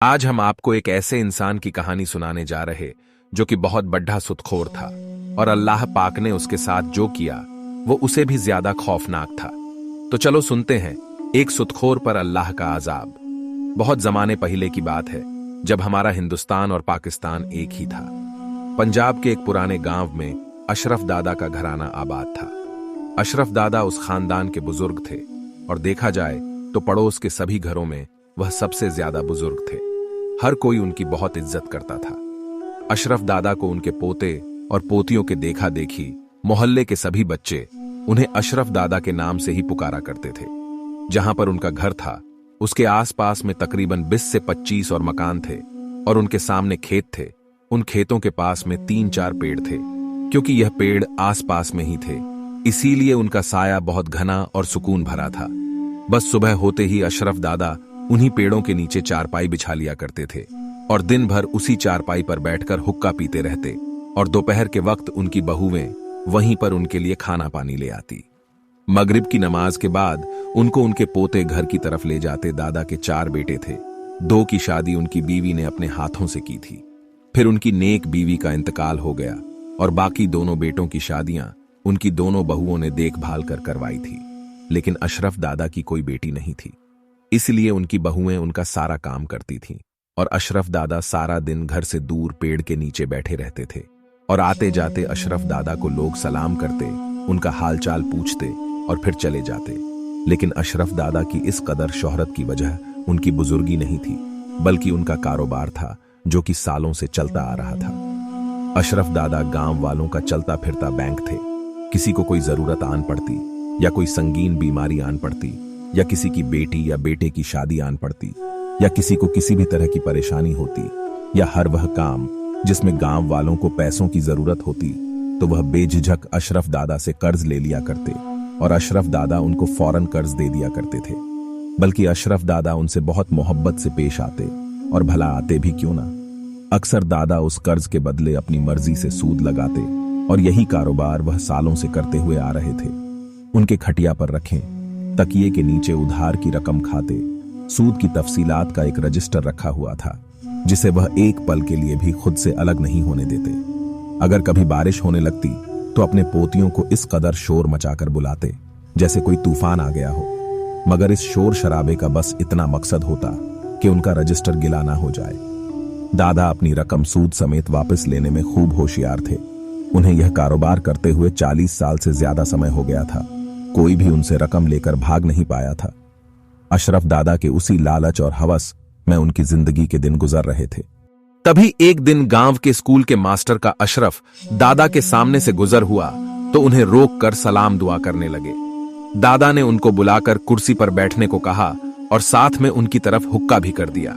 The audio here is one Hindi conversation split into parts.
आज हम आपको एक ऐसे इंसान की कहानी सुनाने जा रहे जो कि बहुत बड्ढा सुदखोर था और अल्लाह पाक ने उसके साथ जो किया वो उसे भी ज्यादा खौफनाक था। तो चलो सुनते हैं एक सुदखोर पर अल्लाह का अजाब। बहुत जमाने पहले की बात है जब हमारा हिंदुस्तान और पाकिस्तान एक ही था। पंजाब के एक पुराने गांव में अशरफ दादा का घराना आबाद था। अशरफ दादा उस खानदान के बुजुर्ग थे और देखा जाए तो पड़ोस के सभी घरों में वह सबसे ज्यादा बुजुर्ग थे। हर कोई उनकी बहुत इज्जत करता था। अशरफ दादा को उनके पोते और पोतियों के देखा देखी मोहल्ले के सभी बच्चे उन्हें अशरफ दादा के नाम से ही पुकारा करते थे। जहां पर उनका घर था उसके आसपास में तकरीबन 20 से 25 और मकान थे और उनके सामने खेत थे। उन खेतों के पास में 3-4 पेड़ थे। क्योंकि यह पेड़ आसपास में ही थे इसीलिए उनका साया बहुत घना और सुकून भरा था। बस सुबह होते ही अशरफ दादा उन्हीं पेड़ों के नीचे चारपाई बिछा लिया करते थे और दिन भर उसी चारपाई पर बैठकर हुक्का पीते रहते और दोपहर के वक्त उनकी बहुएं वहीं पर उनके लिए खाना पानी ले आती। मगरिब की नमाज के बाद उनको उनके पोते घर की तरफ ले जाते। दादा के 4 बेटे थे। 2 की शादी उनकी बीवी ने अपने हाथों से की थी। फिर उनकी नेक बीवी का इंतकाल हो गया और बाकी दोनों बेटों की शादियां उनकी दोनों बहुओं ने देखभाल कर करवाई थी। लेकिन अशरफ दादा की कोई बेटी नहीं थी, इसलिए उनकी बहुएं उनका सारा काम करती थीं और अशरफ दादा सारा दिन घर से दूर पेड़ के नीचे बैठे रहते थे। और आते जाते अशरफ दादा को लोग सलाम करते, उनका हालचाल पूछते और फिर चले जाते। लेकिन अशरफ दादा की इस कदर शोहरत की वजह उनकी बुजुर्गी नहीं थी बल्कि उनका कारोबार था जो कि सालों से चलता आ रहा था। अशरफ दादा गांव वालों का चलता फिरता बैंक थे। किसी को कोई जरूरत आन पड़ती या कोई संगीन बीमारी आन पड़ती या किसी की बेटी या बेटे की शादी आन पड़ती या किसी को किसी भी तरह की परेशानी होती या हर वह काम जिसमें गांव वालों को पैसों की जरूरत होती तो वह बेझिझक अशरफ दादा से कर्ज ले लिया करते और अशरफ दादा उनको फौरन कर्ज दे दिया करते थे। बल्कि अशरफ दादा उनसे बहुत मोहब्बत से पेश आते और भला आते भी क्यों ना। अक्सर दादा उस कर्ज के बदले अपनी मर्जी से सूद लगाते और यही कारोबार वह सालों से करते हुए आ रहे थे। उनके खटिया पर रखें तकिए के नीचे उधार की रकम खाते सूद की तफसीलात का एक रजिस्टर रखा हुआ था जिसे वह एक पल के लिए भी खुद से अलग नहीं होने देते। अगर कभी बारिश होने लगती तो अपने पोतियों को इस कदर शोर मचाकर बुलाते जैसे कोई तूफान आ गया हो, मगर इस शोर शराबे का बस इतना मकसद होता कि उनका रजिस्टर गिला ना हो जाए। दादा अपनी रकम सूद समेत वापस लेने में खूब होशियार थे। उन्हें यह कारोबार करते हुए 40 साल से ज्यादा समय हो गया था। कोई भी उनसे रकम लेकर भाग नहीं पाया था। अशरफ दादा के उसी लालच और हवस में उनकी जिंदगी के दिन गुजर रहे थे। तभी एक दिन गांव के स्कूल के मास्टर का अशरफ दादा के सामने से गुजर हुआ तो उन्हें रोक कर सलाम दुआ करने लगे। दादा ने उनको बुलाकर कुर्सी पर बैठने को कहा और साथ में उनकी तरफ हुक्का भी कर दिया।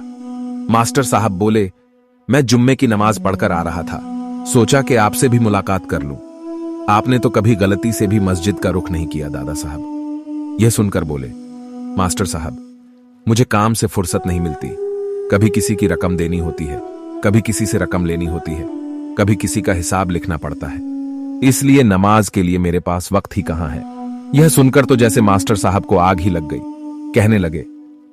मास्टर साहब बोले, मैं जुम्मे की नमाज पढ़कर आ रहा था, सोचा कि आपसे भी मुलाकात कर लूं। आपने तो कभी गलती से भी मस्जिद का रुख नहीं किया दादा साहब। यह सुनकर बोले, मास्टर साहब मुझे काम से फुर्सत नहीं मिलती। कभी किसी की रकम देनी होती है, कभी किसी से रकम लेनी होती है, कभी किसी का हिसाब लिखना पड़ता है, इसलिए नमाज के लिए मेरे पास वक्त ही कहां है। यह सुनकर तो जैसे मास्टर साहब को आग ही लग गई। कहने लगे,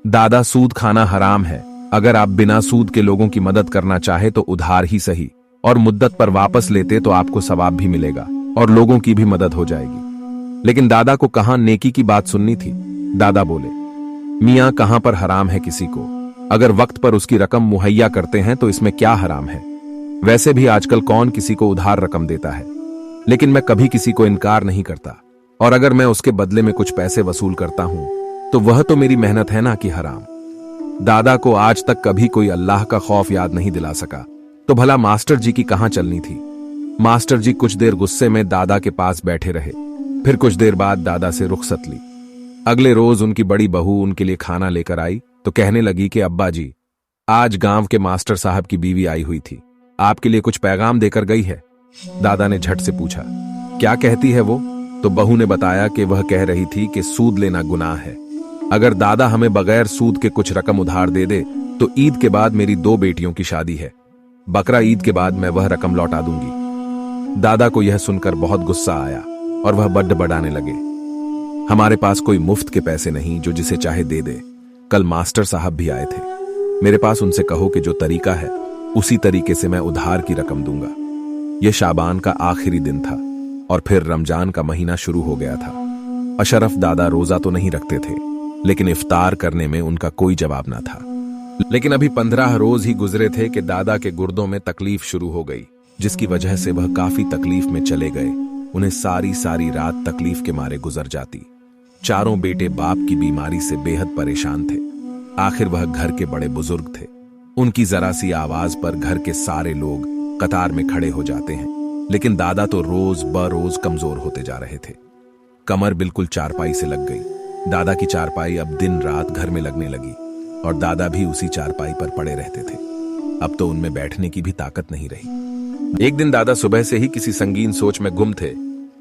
दादा सूद खाना हराम है। अगर आप बिना सूद के लोगों की मदद करना चाहे तो उधार ही सही और मुद्दत पर वापस लेते तो आपको सवाब भी मिलेगा और लोगों की भी मदद हो जाएगी। लेकिन दादा को कहां नेकी की बात सुननी थी। दादा बोले, मियां कहां पर हराम है किसी को, अगर वक्त पर उसकी रकम मुहैया करते हैं तो इसमें क्या हराम है। वैसे भी आजकल कौन किसी को उधार रकम देता है, लेकिन मैं कभी किसी को इनकार नहीं करता और अगर मैं उसके बदले में कुछ पैसे वसूल करता हूं तो वह तो मेरी मेहनत है ना कि हराम। दादा को आज तक कभी कोई अल्लाह का खौफ याद नहीं दिला सका तो भला मास्टर जी की कहां चलनी थी। मास्टर जी कुछ देर गुस्से में दादा के पास बैठे रहे, फिर कुछ देर बाद दादा से रुखसत ली। अगले रोज उनकी बड़ी बहू उनके लिए खाना लेकर आई तो कहने लगी कि अब्बा जी, आज गांव के मास्टर साहब की बीवी आई हुई थी, आपके लिए कुछ पैगाम देकर गई है। दादा ने झट से पूछा, क्या कहती है वो? तो बहू ने बताया कि वह कह रही थी कि सूद लेना गुनाह है। अगर दादा हमें बगैर सूद के कुछ रकम उधार दे दे तो ईद के बाद मेरी 2 बेटियों की शादी है, बकरा ईद के बाद मैं वह रकम लौटा दूंगी। दादा को यह सुनकर बहुत गुस्सा आया और वह बड़बड़ाने लगे, हमारे पास कोई मुफ्त के पैसे नहीं जो जिसे चाहे दे दे। कल मास्टर साहब भी आए थे, मेरे पास उनसे कहो कि जो तरीका है उसी तरीके से मैं उधार की रकम दूंगा। यह शाबान का आखिरी दिन था और फिर रमजान का महीना शुरू हो गया था। अशरफ दादा रोजा तो नहीं रखते थे, लेकिन इफ्तार करने में उनका कोई जवाब ना था। लेकिन अभी 15 रोज ही गुजरे थे कि दादा के गुर्दों में तकलीफ शुरू हो गई, जिसकी वजह से वह काफी तकलीफ में चले गए। उन्हें सारी सारी रात तकलीफ के मारे गुजर जाती। चारों बेटे बाप की बीमारी से बेहद परेशान थे। आखिर वह घर के बड़े बुजुर्ग थे। उनकी जरा सी आवाज पर घर के सारे लोग कतार में खड़े हो जाते हैं। लेकिन दादा तो रोज बरोज कमजोर होते जा रहे थे। कमर बिल्कुल चारपाई से लग गई। दादा की चारपाई अब दिन रात घर में लगने लगी और दादा भी उसी चारपाई पर पड़े रहते थे। अब तो उनमें बैठने की भी ताकत नहीं रही। एक दिन दादा सुबह से ही किसी संगीन सोच में गुम थे।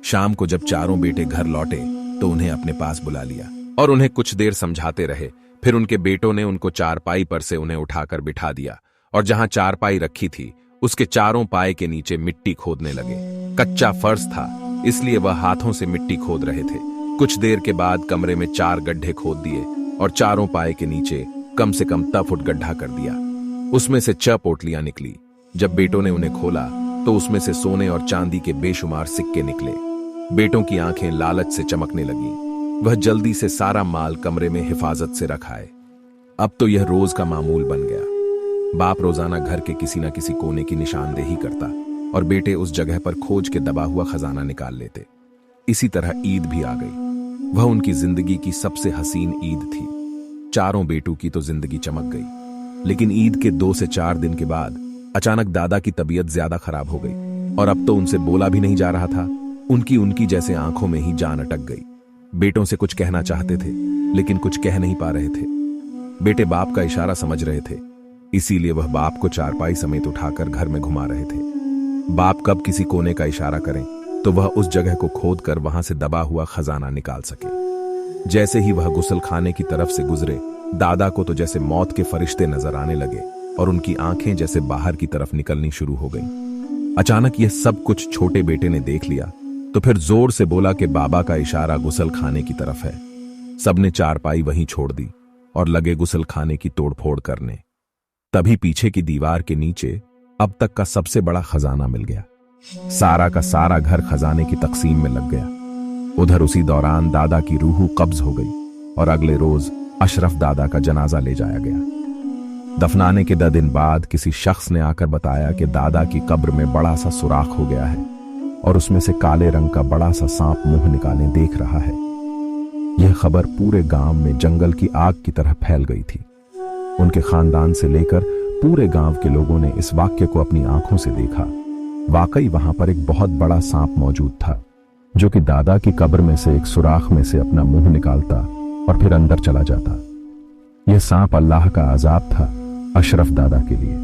शाम को जब चारों बेटे घर लौटे तो उन्हें अपने पास बुला लिया और उन्हें कुछ देर समझाते रहे। फिर उनके बेटों ने उनको चारपाई पर से उन्हें उठाकर बिठा दिया और जहां चारपाई रखी थी उसके चारों पाए के नीचे मिट्टी खोदने लगे। कच्चा फर्श था, इसलिए वह हाथों से मिट्टी खोद रहे थे। कुछ देर के बाद कमरे में 4 गड्ढे खोद दिए और चारों पाए के नीचे कम से कम 10 फुट गड्ढा कर दिया। उसमें से 6 पोटलियां निकली। जब बेटों ने उन्हें खोला तो उसमें से सोने और चांदी के बेशुमार सिक्के निकले। बेटों की आंखें लालच से चमकने लगीं। वह जल्दी से सारा माल कमरे में हिफाजत से रखाए। अब तो यह रोज का मामूल बन गया। बाप रोजाना घर के किसी न किसी कोने की निशानदेही करता और बेटे उस जगह पर खोज के दबा हुआ खजाना निकाल लेते। इसी तरह ईद भी आ गई। वह उनकी जिंदगी की सबसे हसीन ईद थी। चारों बेटों की तो जिंदगी चमक गई। लेकिन ईद के 2 से 4 दिन के बाद अचानक दादा की तबीयत ज्यादा खराब हो गई और अब तो उनसे बोला भी नहीं जा रहा था। उनकी जैसे आंखों में ही जान अटक गई। बेटों से कुछ कहना चाहते थे लेकिन कुछ कह नहीं पा रहे थे। बेटे बाप का इशारा समझ रहे थे, इसीलिए वह बाप को चारपाई समेत उठाकर घर में घुमा रहे थे। बाप कब किसी कोने का इशारा करें तो वह उस जगह को खोद कर वहां से दबा हुआ खजाना निकाल सके। जैसे ही वह गुसल खाने की तरफ से गुजरे, दादा को तो जैसे मौत के फरिश्ते नजर आने लगे और उनकी आंखें जैसे बाहर की तरफ निकलनी शुरू हो गईं। अचानक यह सब कुछ छोटे बेटे ने देख लिया तो फिर जोर से बोला कि बाबा का इशारा गुसल खाने की तरफ है। सबने चारपाई वहीं छोड़ दी और लगे गुसल खाने की तोड़फोड़ करने। तभी पीछे की दीवार के नीचे अब तक का सबसे बड़ा खजाना मिल गया। सारा का सारा घर खजाने की तकसीम में लग गया। उधर उसी दौरान दादा की रूह कब्ज हो गई और अगले रोज अशरफ दादा का जनाजा ले जाया गया। दफनाने के 2 दिन बाद किसी शख्स ने आकर बताया कि दादा की कब्र में बड़ा सा सुराख हो गया है और उसमें से काले रंग का बड़ा सा सांप मुंह निकाले देख रहा है। यह खबर पूरे गांव में जंगल की आग की तरह फैल गई थी। उनके खानदान से लेकर पूरे गांव के लोगों ने इस वाक्य को अपनी आंखों से देखा। वाकई वहां पर एक बहुत बड़ा सांप मौजूद था, जो कि दादा की कब्र में से एक सुराख में से अपना मुंह निकालता और फिर अंदर चला जाता। यह सांप अल्लाह का अजाब था अशरफ दादा के लिए,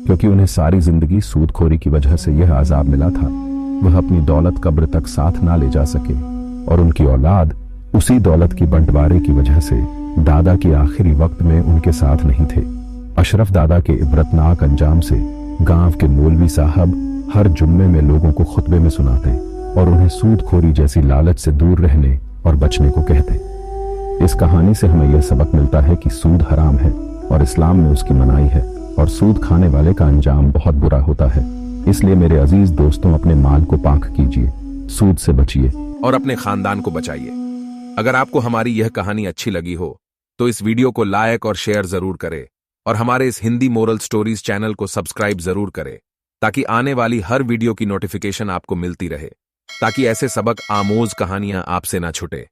क्योंकि उन्हें सारी जिंदगी सूदखोरी की वजह से यह अजाब मिला था। वह अपनी दौलत कब्र तक साथ ना ले जा सके और उनकी औलाद उसी दौलत की बंटवारे की वजह से दादा के आखिरी वक्त में उनके साथ नहीं थे। अशरफ दादा के इबरतनाक अंजाम से गांव के मौलवी साहब हर जुम्मे में लोगों को खुतबे में सुनाते और उन्हें सूदखोरी जैसी लालच से दूर रहने और बचने को कहते। इस कहानी से हमें यह सबक मिलता है कि सूद हराम है और इस्लाम में उसकी मनाही है और सूद खाने वाले का अंजाम बहुत बुरा होता है। इसलिए मेरे अजीज दोस्तों, अपने माल को पाक कीजिए, सूद से बचिए और अपने खानदान को बचाइए। अगर आपको हमारी यह कहानी अच्छी लगी हो तो इस वीडियो को लाइक और शेयर जरूर करें और हमारे इस हिंदी मोरल स्टोरीज चैनल को सब्सक्राइब जरूर करें, ताकि आने वाली हर वीडियो की नोटिफिकेशन आपको मिलती रहे, ताकि ऐसे सबक आमोज कहानियां आपसे ना छूटे।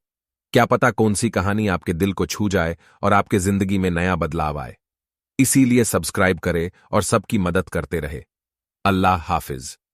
क्या पता कौन सी कहानी आपके दिल को छू जाए और आपके जिंदगी में नया बदलाव आए। इसीलिए सब्सक्राइब करें और सबकी मदद करते रहे। अल्लाह हाफिज।